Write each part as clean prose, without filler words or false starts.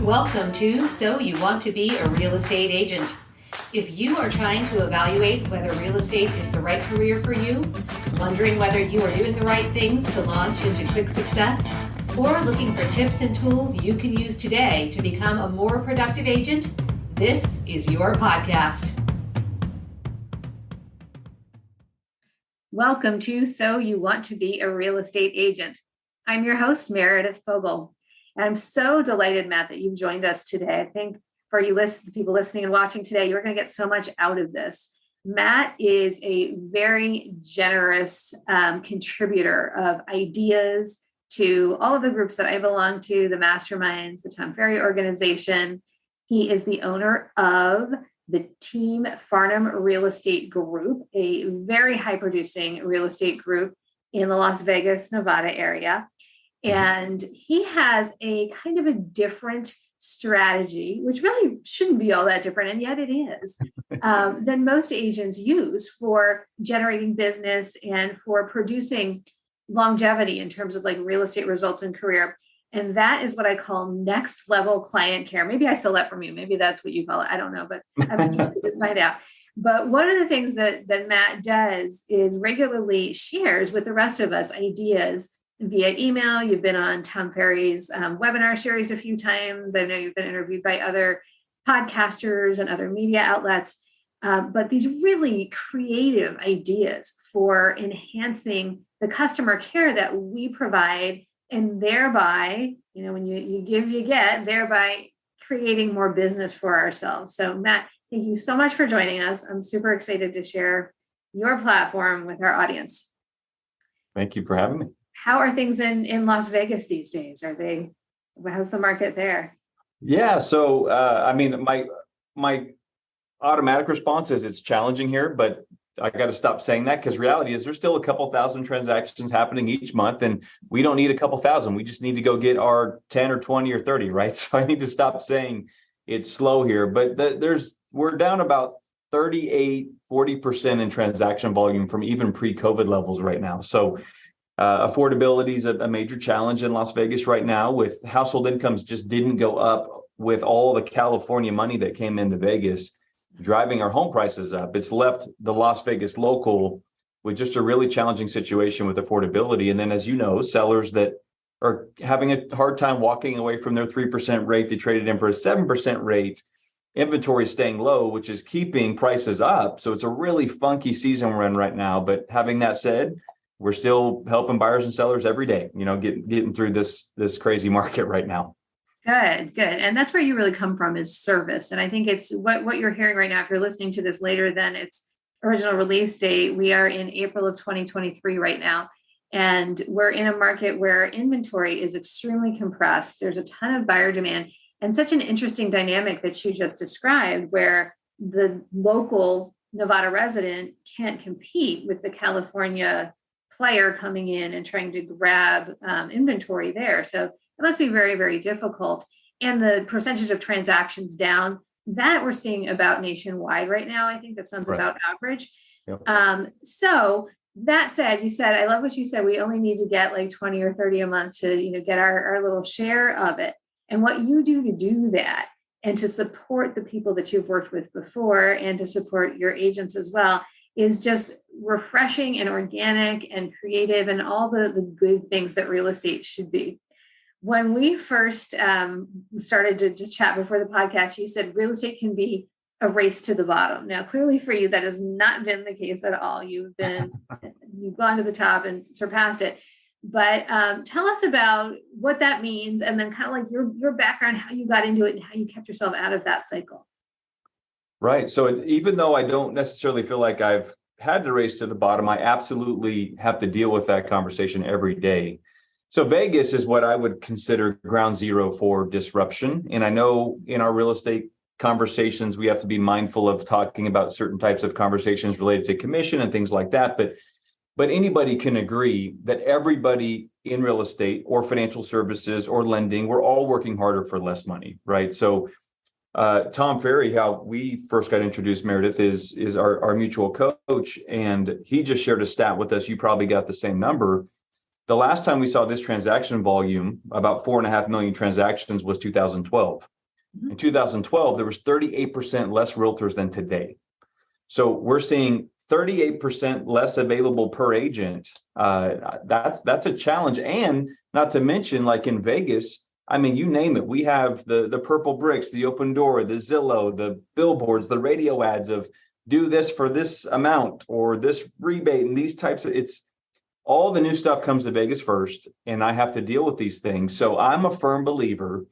Welcome to So You Want to Be a Real Estate Agent. If you are trying to evaluate whether real estate is the right career for you, wondering whether you are doing the right things to launch into quick success, or looking for tips and tools you can use today to become a more productive agent, this is your podcast. Welcome to So You Want to Be a Real Estate Agent. I'm your host, Meredith Fogel. And I'm so delighted, Matt, that you've joined us today. I think for you the people listening and watching today, you're going to get so much out of this. Matt is a very generous contributor of ideas to all of the groups that I belong to, the masterminds, the Tom Ferry organization. He is the owner of the Team Farnham Real Estate Group, a very high producing real estate group in the Las Vegas, Nevada area. And he has a kind of a different strategy, which really shouldn't be all that different, and yet it is, than most agents use for generating business and for producing longevity in terms of like real estate results and career. And that is what I call next level client care. Maybe I stole that from you. Maybe that's what you call it. I don't know, but I'm interested to find out. But one of the things that Matt does is regularly shares with the rest of us ideas via email. You've been on Tom Ferry's webinar series a few times. I know you've been interviewed by other podcasters and other media outlets, but these really creative ideas for enhancing the customer care that we provide, and thereby, when you give, you get, thereby creating more business for ourselves. So Matt, thank you so much for joining us. I'm super excited to share your platform with our audience. Thank you for having me. How are things in Las Vegas these days? How's the market there? Yeah. So, my automatic response is it's challenging here, but I got to stop saying that because reality is there's still a couple thousand transactions happening each month, and we don't need a couple thousand. We just need to go get our 10 or 20 or 30, right? So I need to stop saying it's slow here, but we're down about 40% in transaction volume from even pre-COVID levels right now. So affordability is a major challenge in Las Vegas right now, with household incomes just didn't go up with all the California money that came into Vegas, driving our home prices up. It's left the Las Vegas local with just a really challenging situation with affordability. And then, as you know, sellers that are having a hard time walking away from their 3% rate, they traded in for a 7% rate. Inventory staying low, which is keeping prices up. So it's a really funky season we're in right now. But having that said, we're still helping buyers and sellers every day, getting through this crazy market right now. Good. And that's where you really come from, is service. And I think it's what you're hearing right now. If you're listening to this later than its original release date, we are in April of 2023 right now. And we're in a market where inventory is extremely compressed. There's a ton of buyer demand, and such an interesting dynamic that you just described, where the local Nevada resident can't compete with the California player coming in and trying to grab inventory there. So it must be very, very difficult. And the percentage of transactions down, that we're seeing about nationwide right now. I think that sounds right about average. Yep. So that said, I love what you said. We only need to get like 20 or 30 a month to, get our little share of it. And what you do to do that, and to support the people that you've worked with before, and to support your agents as well, is just refreshing and organic and creative, and all the good things that real estate should be. When we first started to just chat before the podcast, you said real estate can be a race to the bottom. Now, clearly for you, that has not been the case at all. You've gone to the top and surpassed it. But tell us about what that means, and then kind of like your background, how you got into it, and how you kept yourself out of that cycle. Right. So even though I don't necessarily feel like I've had to race to the bottom, I absolutely have to deal with that conversation every day. So Vegas is what I would consider ground zero for disruption. And I know in our real estate conversations, we have to be mindful of talking about certain types of conversations related to commission and things like that. But anybody can agree that everybody in real estate or financial services or lending, we're all working harder for less money, right? So Tom Ferry, how we first got introduced, Meredith, is our mutual coach. And he just shared a stat with us. You probably got the same number. The last time we saw this transaction volume, about 4.5 million transactions, was 2012. Mhm. In 2012, there was 38% less realtors than today. So we're seeing 38% less available per agent. That's a challenge. And not to mention, like in Vegas, I mean, you name it. We have the purple bricks, the open door, the Zillow, the billboards, the radio ads of do this for this amount or this rebate and these types of it's all the new stuff comes to Vegas first, and I have to deal with these things. So I'm a firm believer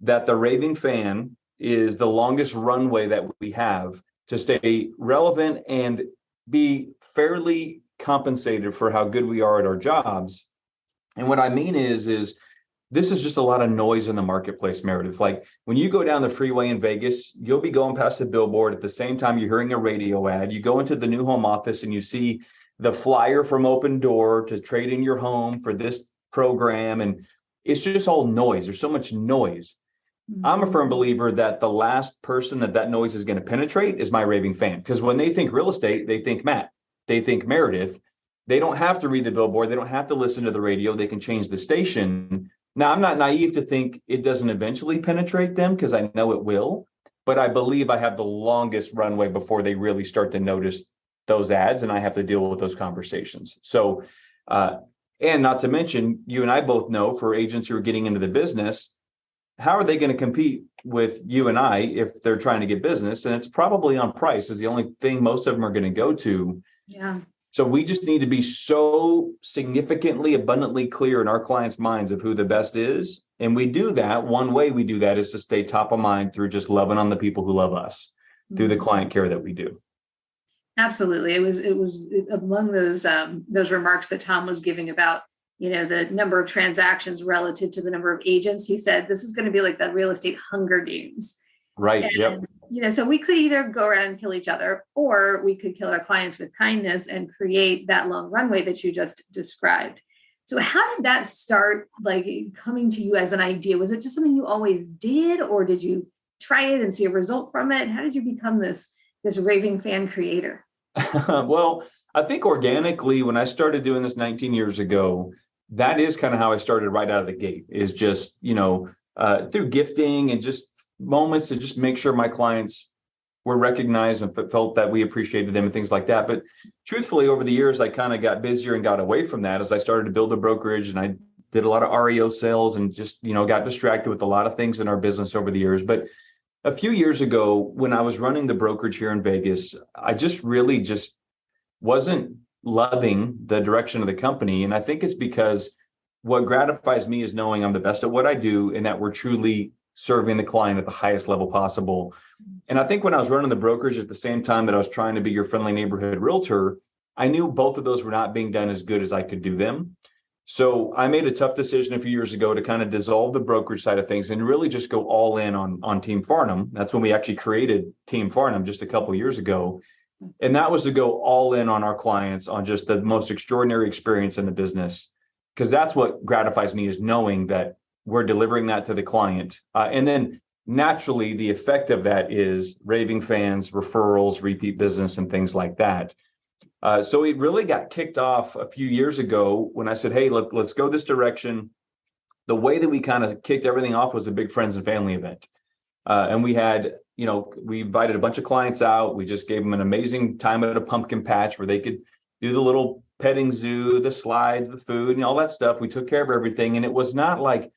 that the Raving Fan is the longest runway that we have to stay relevant and be fairly compensated for how good we are at our jobs. And what I mean is this is just a lot of noise in the marketplace, Meredith. Like when you go down the freeway in Vegas, you'll be going past a billboard at the same time you're hearing a radio ad. You go into the new home office and you see the flyer from Open Door to trade in your home for this program. And it's just all noise. There's so much noise. I'm a firm believer that the last person that noise is going to penetrate is my Raving Fan. Because when they think real estate, they think Matt, they think Meredith. They don't have to read the billboard. They don't have to listen to the radio. They can change the station. Now, I'm not naive to think it doesn't eventually penetrate them because I know it will. But I believe I have the longest runway before they really start to notice those ads, and I have to deal with those conversations. So, and not to mention, you and I both know for agents who are getting into the business, how are they going to compete with you and I if they're trying to get business? And it's probably on price is the only thing most of them are going to go to. Yeah. So we just need to be so significantly, abundantly clear in our clients' minds of who the best is. And we do that. One way we do that is to stay top of mind through just loving on the people who love us through the client care that we do. Absolutely. It was among those remarks that Tom was giving about, the number of transactions relative to the number of agents. He said, this is going to be like the real estate Hunger Games. Right. And, yep. So we could either go around and kill each other, or we could kill our clients with kindness and create that long runway that you just described. So how did that start, like coming to you as an idea? Was it just something you always did, or did you try it and see a result from it? How did you become this Raving Fan creator? Well, I think organically, when I started doing this 19 years ago, that is kind of how I started right out of the gate, is just, through gifting and just moments to just make sure my clients were recognized and felt that we appreciated them and things like that. But truthfully, over the years, I kind of got busier and got away from that as I started to build a brokerage, and I did a lot of REO sales and just, got distracted with a lot of things in our business over the years. But a few years ago, when I was running the brokerage here in Vegas, I just really wasn't loving the direction of the company. And I think it's because what gratifies me is knowing I'm the best at what I do and that we're truly serving the client at the highest level possible. And I think when I was running the brokerage at the same time that I was trying to be your friendly neighborhood realtor, I knew both of those were not being done as good as I could do them. So I made a tough decision a few years ago to kind of dissolve the brokerage side of things and really just go all in on Team Farnham. That's when we actually created Team Farnham just a couple of years ago. And that was to go all in on our clients on just the most extraordinary experience in the business, because that's what gratifies me, is knowing that we're delivering that to the client. And then naturally, the effect of that is raving fans, referrals, repeat business, and things like that. So it really got kicked off a few years ago when I said, hey, let's go this direction. The way that we kind of kicked everything off was a big friends and family event. And we had, we invited a bunch of clients out. We just gave them an amazing time at a pumpkin patch where they could do the little petting zoo, the slides, the food, and all that stuff. We took care of everything. And it was not like,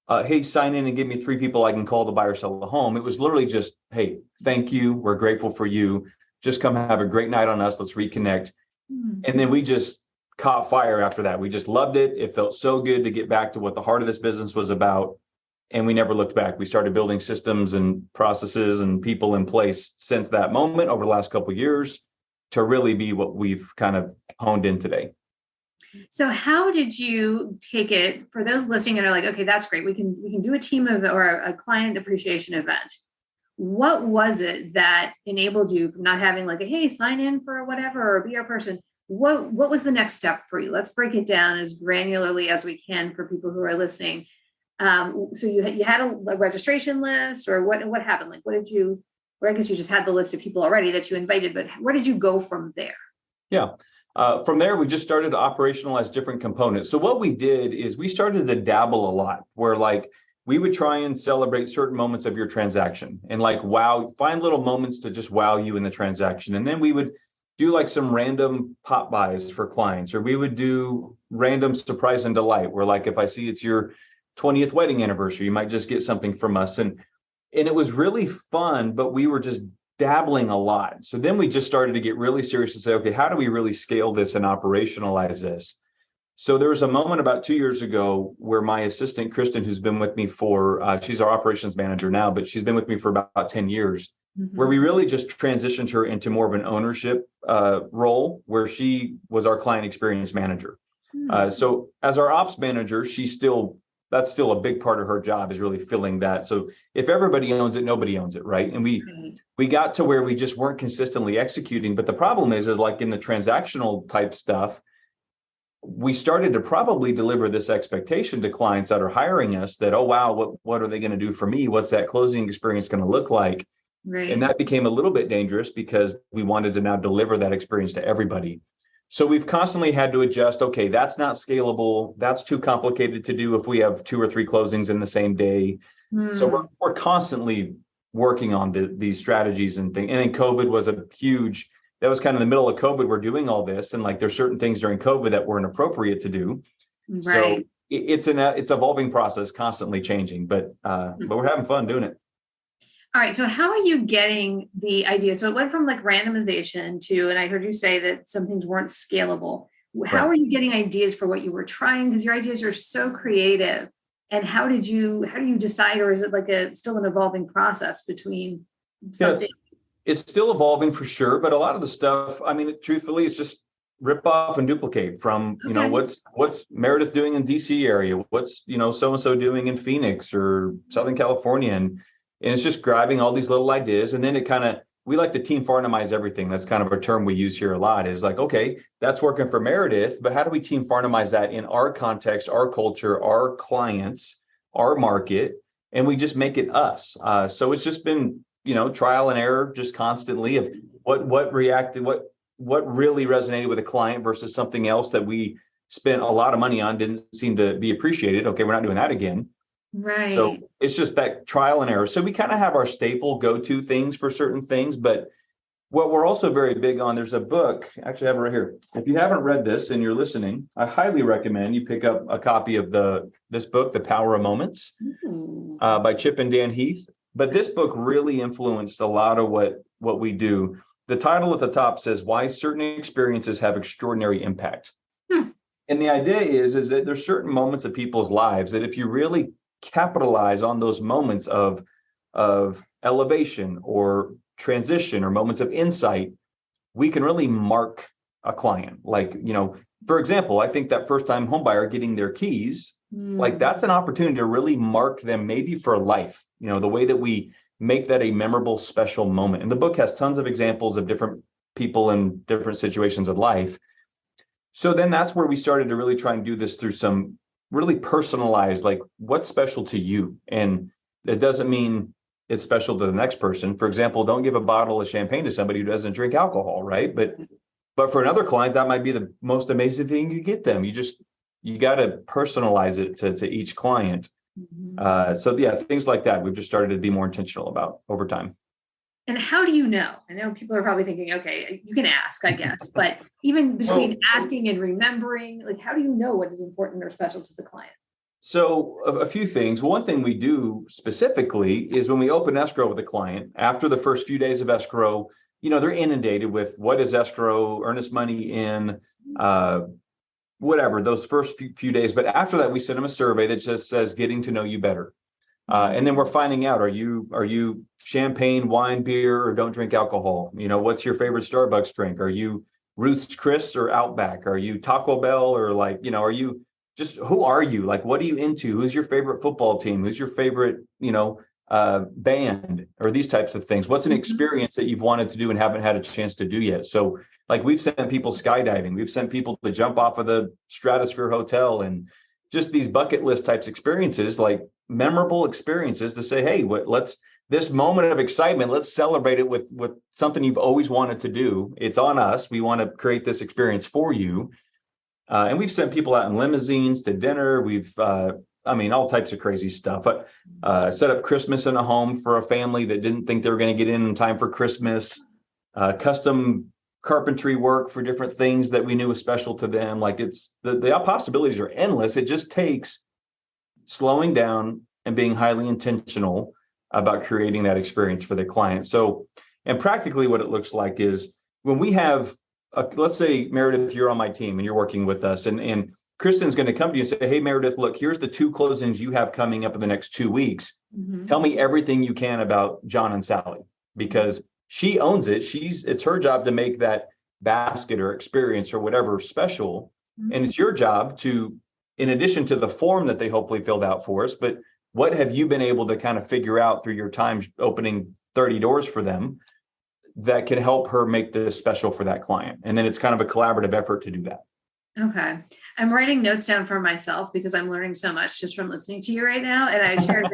hey, sign in and give me 3 people I can call to buy or sell a home. It was literally just, hey, thank you. We're grateful for you. Just come have a great night on us. Let's reconnect. And then we just caught fire after that. We just loved it. It felt so good to get back to what the heart of this business was about. And we never looked back. We started building systems and processes and people in place since that moment over the last couple of years to really be what we've kind of honed in today. So how did you take it, for those listening and are like, okay, that's great. We can do a team event or a client appreciation event. What was it that enabled you from not having like a, hey, sign in for whatever, or be our person? What was the next step for you? Let's break it down as granularly as we can for people who are listening. So you had a registration list, or what happened? Like, what did you, or I guess you just had the list of people already that you invited, but where did you go from there? Yeah. From there, we just started to operationalize different components. So what we did is we started to dabble a lot, where like we would try and celebrate certain moments of your transaction and like find little moments to just wow you in the transaction. And then we would do like some random pop buys for clients, or we would do random surprise and delight where like if I see it's your 20th wedding anniversary, you might just get something from us. And it was really fun, but we were just dabbling a lot. So then we just started to get really serious and say, okay, how do we really scale this and operationalize this? So there was a moment about 2 years ago where my assistant, Kristen, who's been with me she's our operations manager now, but she's been with me for about 10 years, where we really just transitioned her into more of an ownership role, where she was our client experience manager. So as our ops manager, that's still a big part of her job, is really filling that. So if everybody owns it, nobody owns it, right? And we got to where we just weren't consistently executing. But the problem is like in the transactional type stuff, we started to probably deliver this expectation to clients that are hiring us that, oh, wow, what are they going to do for me? What's that closing experience going to look like? Right. And that became a little bit dangerous because we wanted to now deliver that experience to everybody. So we've constantly had to adjust. Okay, that's not scalable. That's too complicated to do if we have 2 or 3 closings in the same day. So we're constantly working on these strategies and things. And then COVID was that was kind of the middle of COVID. We're doing all this, and like there's certain things during COVID that weren't appropriate to do. Right. So it's evolving process, constantly changing, but we're having fun doing it. All right. So how are you getting the idea? So it went from like randomization to, and I heard you say that some things weren't scalable. How are you getting ideas for what you were trying? Because your ideas are so creative. And how do you decide, or is it like still an evolving process between something? Yes, it's still evolving for sure. But a lot of the stuff, I mean, truthfully, it's just rip off and duplicate from, what's Meredith doing in DC area? What's, so-and-so doing in Phoenix or Southern California. And it's just grabbing all these little ideas. And then we like to Team Farnhamize everything. That's kind of a term we use here a lot, is like, okay, that's working for Meredith, but how do we Team Farnhamize that in our context, our culture, our clients, our market, and we just make it us. So it's just been, trial and error just constantly of what really resonated with a client versus something else that we spent a lot of money on, didn't seem to be appreciated. Okay, we're not doing that again. Right. So it's just that trial and error. So we kind of have our staple go-to things for certain things, but what we're also very big on, there's a book, actually I have it right here. If you haven't read this and you're listening, I highly recommend you pick up a copy of this book, The Power of Moments, by Chip and Dan Heath. But this book really influenced a lot of what we do. The title at the top says, Why Certain Experiences Have Extraordinary Impact. And the idea is that there's certain moments of people's lives that if you really capitalize on those moments of elevation or transition or moments of insight, we can really mark a client. Like, for example, I think that first time homebuyer getting their keys, like that's an opportunity to really mark them maybe for life, the way that we make that a memorable, special moment. And the book has tons of examples of different people in different situations of life. So then that's where we started to really try and do this through some really personalized, like what's special to you. And it doesn't mean it's special to the next person. For example, don't give a bottle of champagne to somebody who doesn't drink alcohol, right? But for another client, that might be the most amazing thing you get them. You got to personalize it to each client. So yeah, things like that we've just started to be more intentional about over time. And how do you know? I know people are probably thinking, okay, you can ask, I guess, but even between asking and remembering, like, how do you know what is important or special to the client? So a few things. One thing we do specifically is when we open escrow with a client, after the first few days of escrow, they're inundated with what is escrow, earnest money in, whatever, those first few days. But after that, we send them a survey that just says, getting to know you better. And then we're finding out, are you champagne, wine, beer, or don't drink alcohol? What's your favorite Starbucks drink? Are you Ruth's Chris or Outback? Are you Taco Bell or are you just, who are you? Like, what are you into? Who's your favorite football team? Who's your favorite, band, or these types of things? What's an experience that you've wanted to do and haven't had a chance to do yet? So like we've sent people skydiving, we've sent people to jump off of the Stratosphere Hotel, and just these bucket list types experiences, like memorable experiences to say, hey, this moment of excitement, let's celebrate it with something you've always wanted to do. It's on us. We want to create this experience for you. And we've sent people out in limousines to dinner. We've I mean, all types of crazy stuff. Set up Christmas in a home for a family that didn't think they were going to get in time for Christmas. Custom carpentry work for different things that we knew was special to them. Like it's the possibilities are endless. It just takes slowing down and being highly intentional about creating that experience for the client. So, and practically what it looks like is when we have, let's say, Meredith, you're on my team and you're working with us, and Kristen's going to come to you and say, hey, Meredith, look, here's the 2 closings you have coming up in the next 2 weeks. Mm-hmm. Tell me everything you can about John and Sally, because she owns it. It's her job to make that basket or experience or whatever special. Mm-hmm. And it's your job to, in addition to the form that they hopefully filled out for us, but what have you been able to kind of figure out through your time opening 30 doors for them that can help her make this special for that client? And then it's kind of a collaborative effort to do that. Okay. I'm writing notes down for myself because I'm learning so much just from listening to you right now. And I shared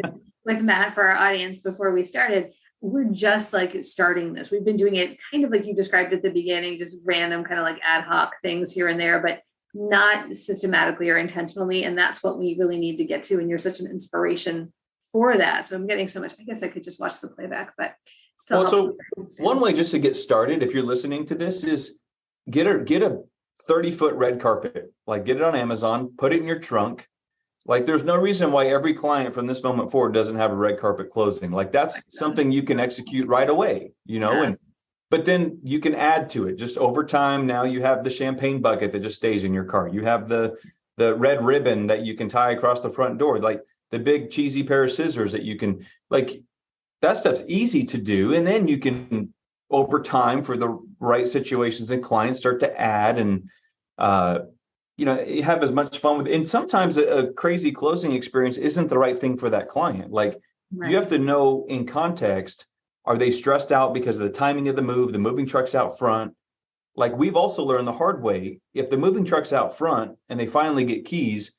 with Matt for our audience before we started. We're just like starting this. We've been doing it kind of like you described at the beginning, just random kind of like ad hoc things here and there, but not systematically or intentionally. And that's what we really need to get to. And you're such an inspiration for that. So I'm getting so much. I guess I could just watch the playback, but still. Well, so one way just to get started, if you're listening to this, is get a 30-foot red carpet, like get it on Amazon, put it in your trunk. Like there's no reason why every client from this moment forward doesn't have a red carpet closing. Like that's something you can execute right away, and but then you can add to it just over time. Now you have the champagne bucket that just stays in your car. You have the red ribbon that you can tie across the front door, like the big cheesy pair of scissors that you can, like that stuff's easy to do. And then you can, over time, for the right situations and clients, start to add and, you have as much fun with it. And sometimes a crazy closing experience isn't the right thing for that client. Like You have to know in context, are they stressed out because of the timing of the move, the moving truck's out front? Like we've also learned the hard way, if the moving truck's out front and they finally get keys,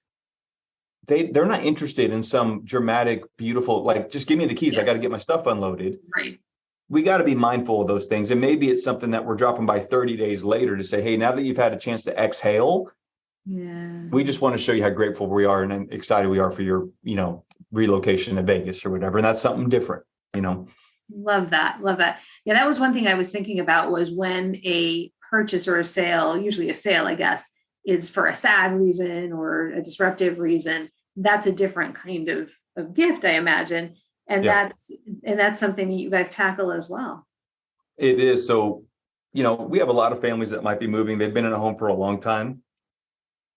they're not interested in some dramatic, beautiful, like, just give me the keys. I got to get my stuff unloaded. Right. We got to be mindful of those things. And maybe it's something that we're dropping by 30 days later to say, hey, now that you've had a chance to exhale, we just want to show you how grateful we are and excited we are for your, relocation to Vegas or whatever. And that's something different, Love that. Love that. Yeah, that was one thing I was thinking about, was when a purchase or a sale, usually a sale, I guess, is for a sad reason or a disruptive reason. That's a different kind of gift, I imagine. And that's something that you guys tackle as well. It is. So, we have a lot of families that might be moving. They've been in a home for a long time.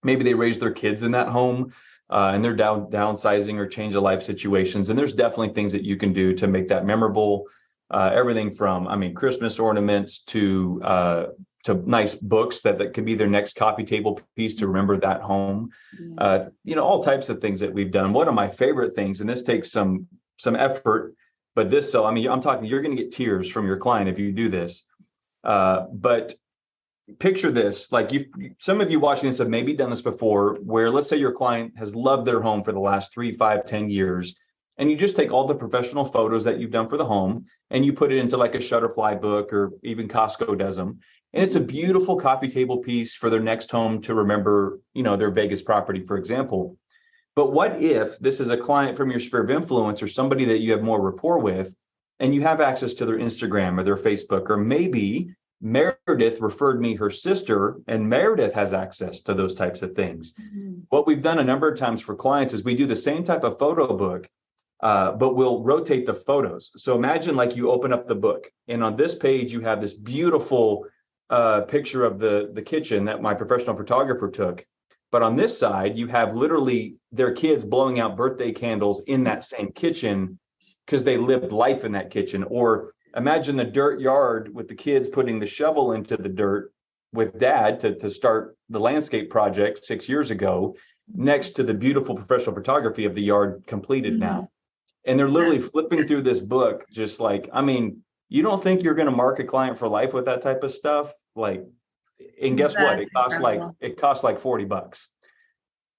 Maybe they raised their kids in that home and they're downsizing or change of life situations. And there's definitely things that you can do to make that memorable. Everything from, Christmas ornaments to nice books that could be their next coffee table piece to remember that home. All types of things that we've done. One of my favorite things, and this takes some effort, but I'm talking, you're going to get tears from your client if you do this. But picture this, like some of you watching this have maybe done this before, where let's say your client has loved their home for the last 3, 5, 10 years. And you just take all the professional photos that you've done for the home and you put it into like a Shutterfly book, or even Costco does them. And it's a beautiful coffee table piece for their next home to remember, their Vegas property, for example. But what if this is a client from your sphere of influence or somebody that you have more rapport with, and you have access to their Instagram or their Facebook, or maybe Meredith referred me her sister and Meredith has access to those types of things. Mm-hmm. What we've done a number of times for clients is we do the same type of photo book, but we'll rotate the photos. So imagine like you open up the book and on this page, you have this beautiful picture of the kitchen that my professional photographer took. But on this side, you have literally their kids blowing out birthday candles in that same kitchen because they lived life in that kitchen. Or imagine the dirt yard with the kids putting the shovel into the dirt with dad to start the landscape project 6 years ago, next to the beautiful professional photography of the yard completed now. And they're literally flipping through this book, just like, you don't think you're going to mark a client for life with that type of stuff? Like, and guess what? It costs like $40.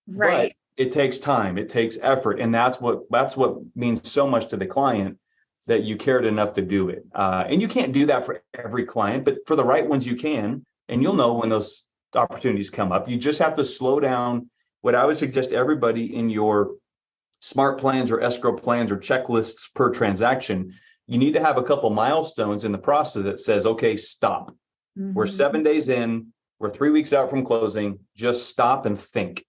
Right. But it takes time, it takes effort. And that's what means so much to the client, that you cared enough to do it. And you can't do that for every client, but for the right ones you can, and you'll know when those opportunities come up. You just have to slow down. What I would suggest everybody in your smart plans or escrow plans or checklists per transaction, you need to have a couple milestones in the process that says, okay, stop. We're 7 days in, we're 3 weeks out from closing, just stop and think.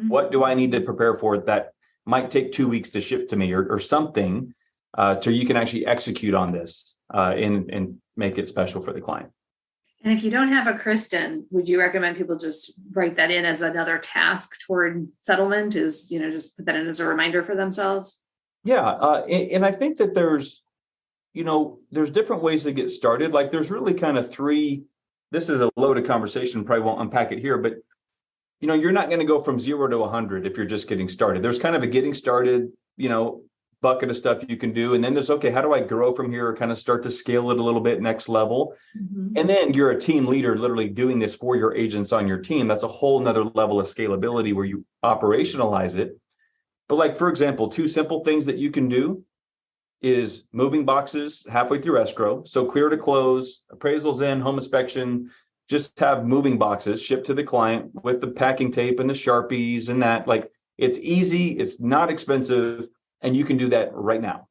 What do I need to prepare for that might take 2 weeks to ship to me or something, so you can actually execute on this and make it special for the client. And if you don't have a Kristen, would you recommend people just write that in as another task toward settlement, is, just put that in as a reminder for themselves? Yeah. And I think that there's different ways to get started. Like there's really kind of three, this is a loaded conversation, probably won't unpack it here, but you're not going to go from 0 to 100 if you're just getting started. There's kind of a getting started, bucket of stuff you can do. And then there's, okay, how do I grow from here or kind of start to scale it a little bit next level? And then you're a team leader literally doing this for your agents on your team. That's a whole nother level of scalability where you operationalize it. But like, for example, 2 simple things that you can do is moving boxes halfway through escrow. So clear to close, appraisals in, home inspection, just have moving boxes shipped to the client with the packing tape and the Sharpies and that. Like, it's easy, it's not expensive, and you can do that right now.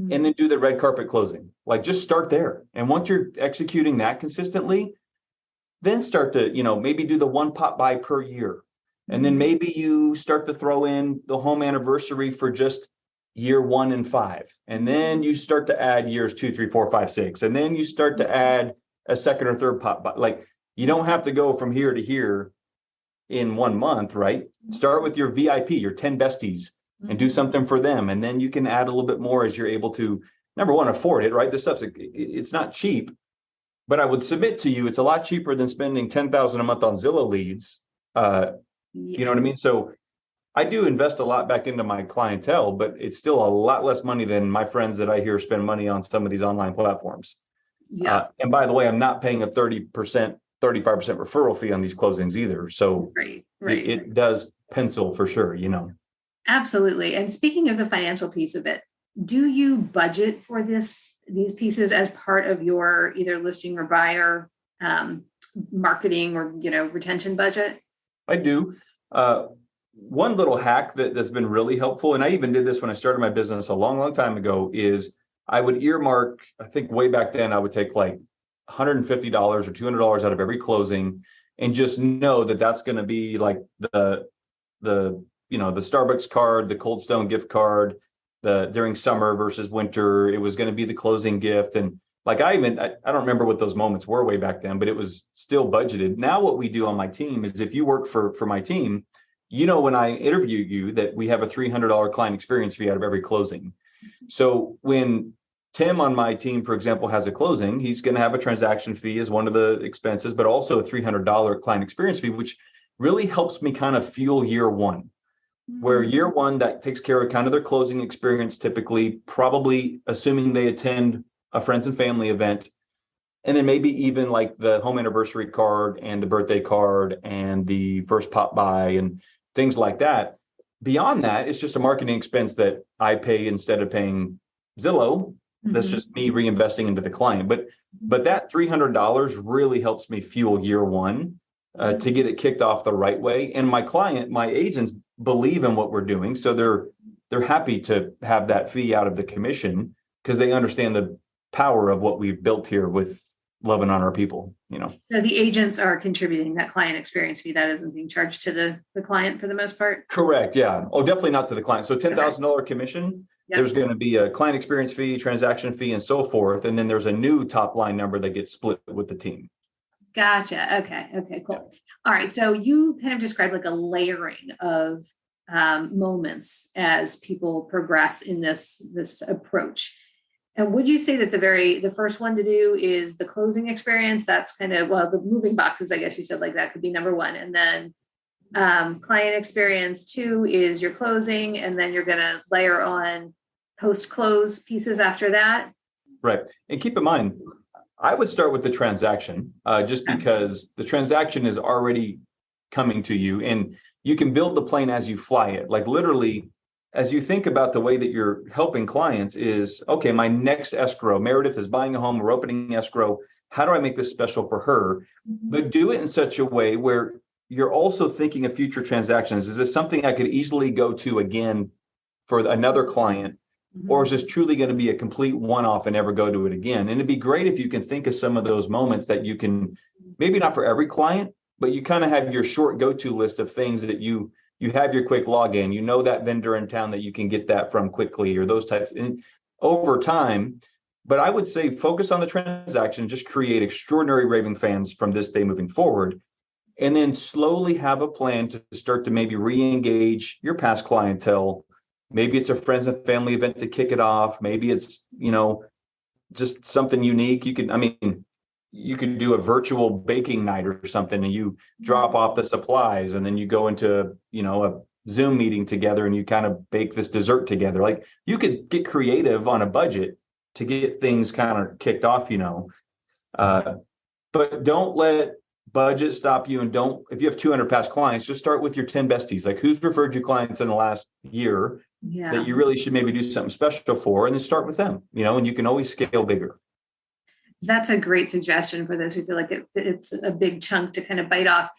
And then do the red carpet closing. Like, just start there. And once you're executing that consistently, then start to, maybe do the 1 pop by per year. And then maybe you start to throw in the home anniversary for just year 1 and 5. And then you start to add years 2, 3, 4, 5, 6. And then you start to add a second or third pop by. Like, you don't have to go from here to here in 1 month, right? Start with your VIP, your 10 besties, and do something for them. And then you can add a little bit more as you're able to, number one, afford it, right? This stuff's, it's not cheap, but I would submit to you, it's a lot cheaper than spending $10,000 a month on Zillow leads. You know what I mean? So I do invest a lot back into my clientele, but it's still a lot less money than my friends that I hear spend money on some of these online platforms. And by the way, I'm not paying a 30%, 35% referral fee on these closings either. So it does pencil for sure, Absolutely. And speaking of the financial piece of it, do you budget for these pieces as part of your either listing or buyer marketing or, retention budget? I do. One little hack that's been really helpful, and I even did this when I started my business a long, long time ago, is I would earmark, I think way back then, I would take like $150 or $200 out of every closing and just know that that's going to be like the Starbucks card, the Cold Stone gift card, during summer versus winter, it was going to be the closing gift. And like, I don't remember what those moments were way back then, but it was still budgeted. Now what we do on my team is, if you work for my team, when I interview you, that we have a $300 client experience fee out of every closing. So when Tim on my team, for example, has a closing, he's going to have a transaction fee as one of the expenses, but also a $300 client experience fee, which really helps me kind of fuel year 1. Where year 1, that takes care of kind of their closing experience, typically, probably assuming they attend a friends and family event. And then maybe even like the home anniversary card and the birthday card and the first pop by and things like that. Beyond that, it's just a marketing expense that I pay instead of paying Zillow. That's just me reinvesting into the client. But that $300 really helps me fuel year 1 to get it kicked off the right way. And my agents believe in what we're doing. So they're happy to have that fee out of the commission because they understand the power of what we've built here with loving on our people, So the agents are contributing that client experience fee that isn't being charged to the client for the most part? Correct. Yeah. Oh, definitely not to the client. So $10,000 commission, there's going to be a client experience fee, transaction fee, and so forth. And then there's a new top line number that gets split with the team. Gotcha. Okay, cool. All right. So you kind of described like a layering of moments as people progress in this approach. And would you say that the first one to do is the closing experience? That's kind of, the moving boxes, I guess you said, like that could be number 1. And then client experience 2 is your closing. And then you're going to layer on post-close pieces after that. Right. And keep in mind, I would start with the transaction, just because the transaction is already coming to you and you can build the plane as you fly it. Like, literally, as you think about the way that you're helping clients is, okay, my next escrow, Meredith is buying a home, we're opening escrow. How do I make this special for her? But do it in such a way where you're also thinking of future transactions. Is this something I could easily go to again for another client? Mhm. Or is this truly going to be a complete one-off and never go to it again? And it'd be great if you can think of some of those moments that you can, maybe not for every client, but you kind of have your short go-to list of things that you have your quick login, you know that vendor in town that you can get that from quickly, or those types. And over time, but I would say focus on the transaction, just create extraordinary Raving fans from this day moving forward, and then slowly have a plan to start to maybe re-engage your past clientele. Maybe it's a friends and family event to kick it off. Maybe it's, just something unique. You could do a virtual baking night or something, and you drop off the supplies, and then you go into, a Zoom meeting together, and you kind of bake this dessert together. Like, you could get creative on a budget to get things kind of kicked off, but don't let budget stop you. And if you have 200 past clients, just start with your 10 besties. Like, who's referred you clients in the last year that you really should maybe do something special for, and then start with them, and you can always scale bigger. That's a great suggestion for those who feel like it's a big chunk to kind of bite off.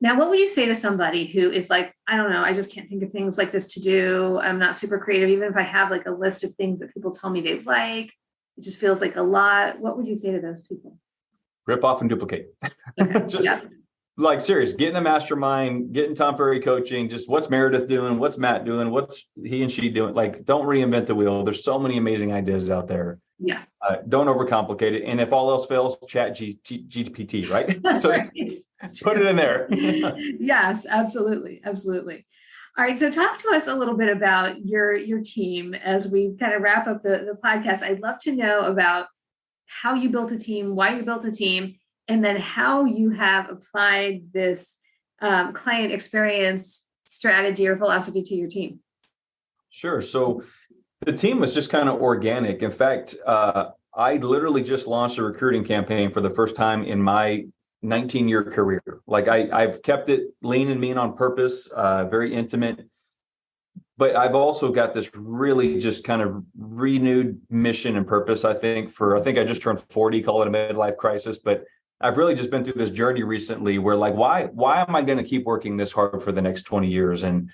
Now, what would you say to somebody who is like, I don't know, I just can't think of things like this to do. I'm not super creative. Even if I have like a list of things that people tell me they like, it just feels like a lot. What would you say to those people? Rip off and duplicate. Okay. Just like, serious, get in a mastermind, get in Tom Ferry coaching. Just what's Meredith doing? What's Matt doing? What's he and she doing? Like, don't reinvent the wheel. There's so many amazing ideas out there. Yeah. Don't overcomplicate it. And if all else fails, chat GPT, right? So right. Put it in there. Yes, absolutely. Absolutely. All right. So talk to us a little bit about your team as we kind of wrap up the podcast. I'd love to know about how you built a team, why you built a team, and then how you have applied this client experience strategy or philosophy to your team. Sure. So the team was just kind of organic. In fact, I literally just launched a recruiting campaign for the first time in my 19-year career. Like, I've kept it lean and mean on purpose, very intimate. But I've also got this really just kind of renewed mission and purpose, I think I just turned 40, call it a midlife crisis. But I've really just been through this journey recently where, like, why am I going to keep working this hard for the next 20 years? And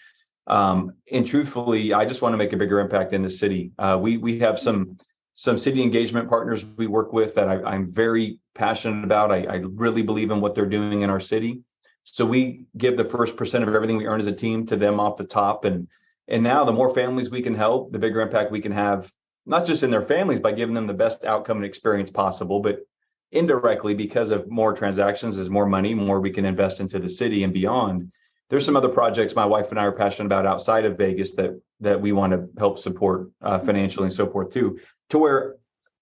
truthfully, I just want to make a bigger impact in the city. We have some city engagement partners we work with that I'm very passionate about. I really believe in what they're doing in our city. So we give the first % of everything we earn as a team to them off the top. And now the more families we can help, the bigger impact we can have, not just in their families by giving them the best outcome and experience possible, but indirectly, because of more transactions is more money, more we can invest into the city and beyond. There's some other projects my wife and I are passionate about outside of Vegas that we want to help support financially and so forth too, to where,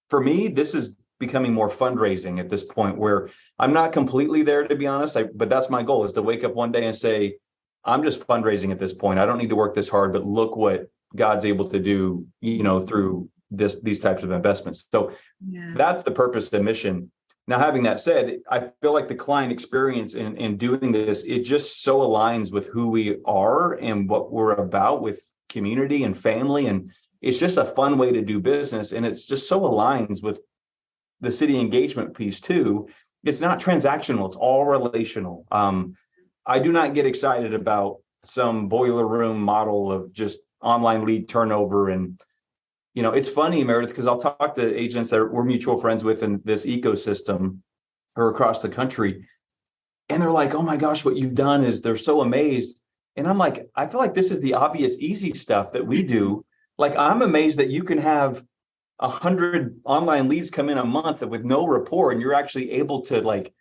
for me, this is becoming more fundraising at this point, where I'm not completely there, to be honest, but that's my goal, is to wake up one day and say, I'm just fundraising at this point. I don't need to work this hard, but look what God's able to do, through these types of investments. So that's the purpose and mission. Now, having that said, I feel like the client experience in doing this, it just so aligns with who we are and what we're about with community and family. And it's just a fun way to do business. And it's just so aligns with the city engagement piece too. It's not transactional, it's all relational. I do not get excited about some boiler room model of just online lead turnover. And it's funny, Meredith, because I'll talk to agents that we're mutual friends with in this ecosystem or across the country. And they're like, oh my gosh, what you've done is, they're so amazed. And I'm like, I feel like this is the obvious, easy stuff that we do. Like, I'm amazed that you can have 100 online leads come in a month with no rapport, and you're actually able to, like,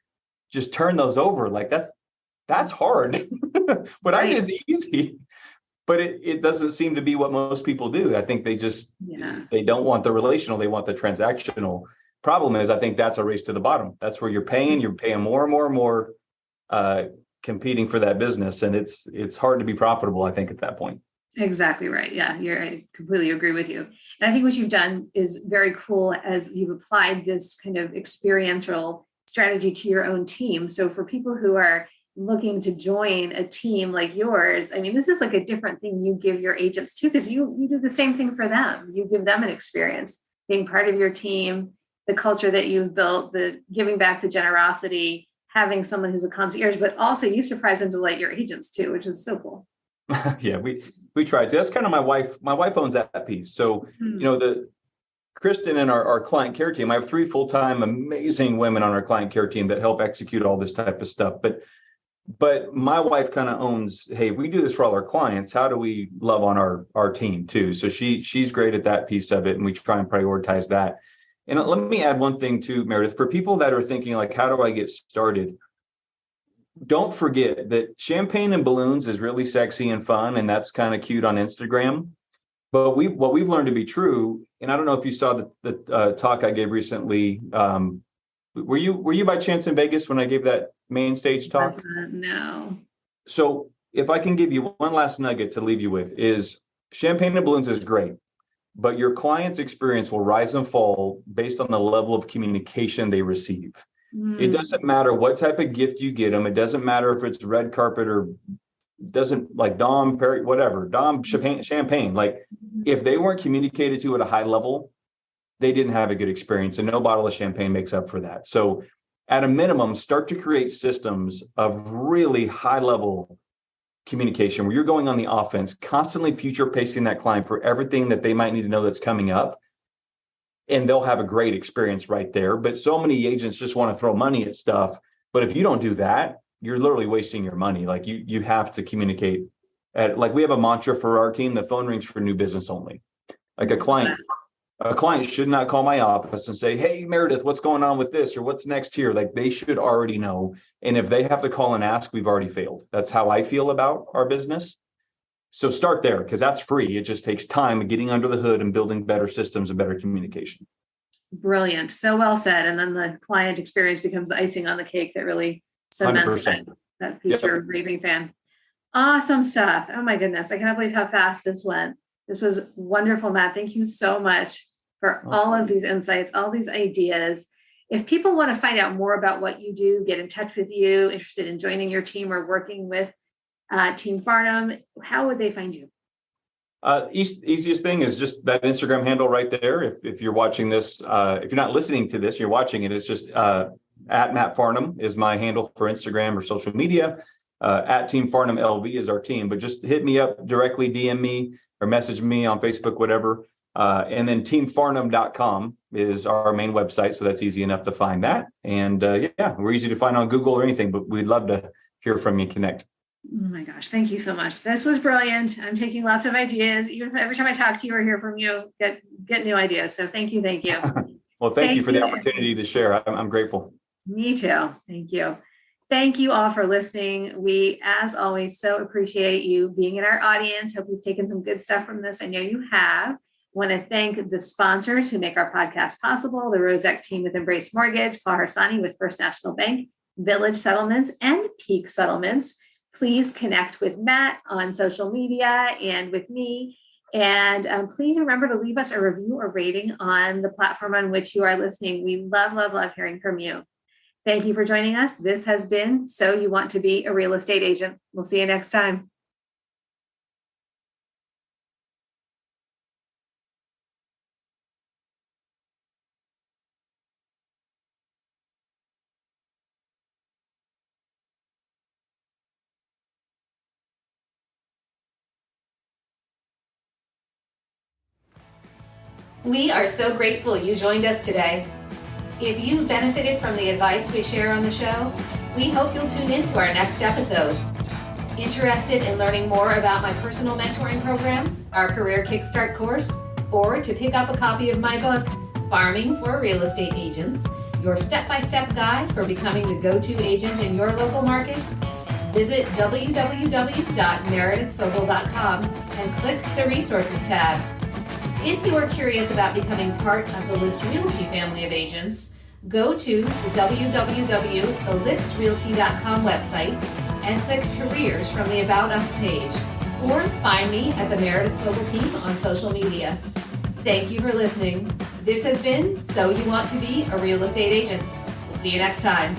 just turn those over. Like, that's hard. But I think it's easy. But it doesn't seem to be what most people do. I think they just, they don't want the relational, they want the transactional. Problem is, I think that's a race to the bottom. That's where you're paying more and more and more, competing for that business. And it's hard to be profitable, I think, at that point. Exactly right. Yeah, I completely agree with you. And I think what you've done is very cool, as you've applied this kind of experiential strategy to your own team. So for people who are looking to join a team like yours, I mean, this is like a different thing you give your agents too, because you do the same thing for them. You give them an experience being part of your team, the culture that you've built, the giving back, the generosity, having someone who's a concierge, but also you surprise and delight your agents too, which is so cool. Yeah, we tried to. That's kind of my wife owns that piece. So, the Kristen and our client care team, I have 3 full-time amazing women on our client care team that help execute all this type of stuff. But my wife kind of owns, hey, if we do this for all our clients, how do we love on our team too? So she's great at that piece of it, and we try and prioritize that. And let me add one thing too, Meredith, for people that are thinking like, how do I get started? Don't forget that champagne and balloons is really sexy and fun, and that's kind of cute on Instagram. But what we've learned to be true, and I don't know if you saw the talk I gave recently. Were you by chance in Vegas when I gave that main stage talk? No. So if I can give you one last nugget to leave you with is champagne and balloons is great, but your client's experience will rise and fall based on the level of communication they receive. It doesn't matter what type of gift you get them. It doesn't matter if it's red carpet or doesn't like Dom Perry, whatever, Dom champagne. Like if they weren't communicated to at a high level, they didn't have a good experience, and no bottle of champagne makes up for that. So at a minimum, start to create systems of really high level communication where you're going on the offense, constantly future pacing that client for everything that they might need to know that's coming up. And they'll have a great experience right there. But so many agents just want to throw money at stuff. But if you don't do that, you're literally wasting your money. Like you have to communicate like we have a mantra for our team, the phone rings for new business only. Like a client should not call my office and say, hey, Meredith, what's going on with this? Or what's next here? Like they should already know. And if they have to call and ask, we've already failed. That's how I feel about our business. So start there because that's free. It just takes time getting under the hood and building better systems and better communication. Brilliant. So well said. And then the client experience becomes the icing on the cake that really cements that future Raving fan. Awesome stuff. Oh my goodness. I cannot believe how fast this went. This was wonderful, Matt. Thank you so much for all of these insights, all these ideas. If people want to find out more about what you do, get in touch with you, interested in joining your team or working with Team Farnham, how would they find you? Easiest thing is just that Instagram handle right there. If you're watching this, if you're not listening to this, you're watching it. It's just at Matt Farnham is my handle for Instagram or social media. At Team Farnham LV is our team, but just hit me up directly, DM me or message me on Facebook, whatever. And then teamfarnham.com is our main website. So that's easy enough to find that. And we're easy to find on Google or anything, but we'd love to hear from you and connect. Oh my gosh. Thank you so much. This was brilliant. I'm taking lots of ideas. Even every time I talk to you or hear from you, get new ideas. So thank you. Well, thank you for the opportunity to share. I'm grateful. Me too. Thank you. Thank you all for listening. We, as always, so appreciate you being in our audience. Hope you've taken some good stuff from this. I know you have. Want to thank the sponsors who make our podcast possible, the Rozek team with Embrace Mortgage, Paul Harsani with First National Bank, Village Settlements, and Peak Settlements. Please connect with Matt on social media and with me. And please remember to leave us a review or rating on the platform on which you are listening. We love, love, love hearing from you. Thank you for joining us. This has been So You Want to Be a Real Estate Agent. We'll see you next time. We are so grateful you joined us today. If you've benefited from the advice we share on the show, we hope you'll tune in to our next episode. Interested in learning more about my personal mentoring programs, our Career Kickstart course, or to pick up a copy of my book, Farming for Real Estate Agents, your step-by-step guide for becoming the go-to agent in your local market? Visit www.meredithfogel.com and click the Resources tab. If you are curious about becoming part of the List Realty family of agents, go to the www.thelistrealty.com website and click Careers from the About Us page, or find me at the Meredith Fogel team on social media. Thank you for listening. This has been So You Want to Be a Real Estate Agent. We'll see you next time.